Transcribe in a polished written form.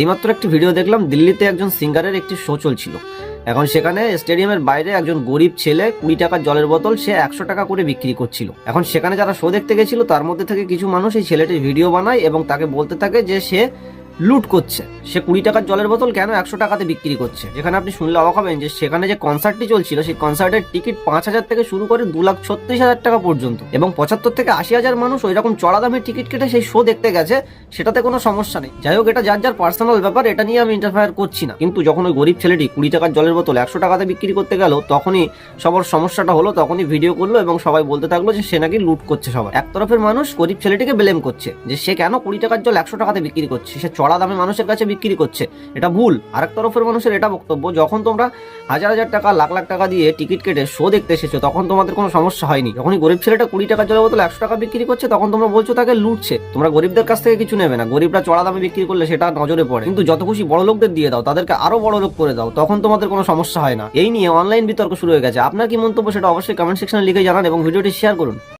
এইমাত্র একটি ভিডিও দেখলাম, দিল্লিতে একজন সিঙ্গারের একটি শো চলছিল। এখন সেখানে স্টেডিয়ামের বাইরে একজন গরিব ছেলে 20 টাকার জলের বোতল সে 100 টাকা করে বিক্রি করছিল। এখন সেখানে যারা শো দেখতে গেছিল তার মধ্যে থেকে কিছু মানুষ এই ছেলেটির ভিডিও বানায় এবং তাকে বলতে থাকে যে সে লুট করছে, সে 20 টাকার জলের বোতল কেন 100 টাকাতে বিক্রি করছে। যেখানে আপনি শুনলে অবাক হবেন যে সেখানে যে কনসার্টটি চলছিল সেই কনসার্টের টিকিট 5,000 থেকে শুরু করে 2,36,000 টাকা পর্যন্ত, এবং 75 থেকে 80,000 মানুষ ওই রকম চড়া দামের টিকিট কেটে সেই শো দেখতে গেছে। সেটাতে কোনো সমস্যা নেই। যাই হোক, এটা যার যার পার্সোনাল ব্যাপার, এটা নিয়ে আমি ইন্টারফেয়ার করছি না। কিন্তু যখন ওই গরিব ছেলেটি 20 টাকার জলের বোতল 100 টাকাতে বিক্রি করতে গেল, তখনই সবার সমস্যাটা হলো। তখনই ভিডিও করলো এবং সবাই বলতে থাকলো যে সে নাকি লুট করছে। সবাই এক তরফের মানুষ গরিব ছেলেটিকে ব্লেম করছে যে সে কেন 20 টাকার জল 100 টাকাতে বিক্রি করছে, সে চড়া দামে মানুষের কাছে বিক্রি করছে, এটা ভুল। আরেক তরফের মানুষের এটা বক্তব্য, যখন তোমরা হাজার হাজার টাকা লাখ লাখ টাকা দিয়ে টিকিট কেটে শো দেখতে এসেছো তখন তোমাদের কোনো সমস্যা হয়নি। যখনই গরিব ছেলেটা 20 টাকার জলের বোতল 100 টাকা বিক্রি করছে তখন তোমরা বলছো তাকে লুটছে। তোমরা গরিবদের কাছ থেকে কিছু নেবে না, গরিবরা চড়া দামে বিক্রি করলে সেটা নজরে পড়ে। কিন্তু যত খুশি বড় লোকদের দিয়ে দাও, তাদেরকে আরো বড় লোক করে দাও, তখন তোমাদের কোনো সমস্যা হয় না। এই নিয়ে অনলাইন বিতর্ক শুরু হয়ে গেছে। আপনার কি মন্তব্য সেটা অবশ্যই কমেন্ট সেকশনে লিখে জানান এবং ভিডিওটি শেয়ার করুন।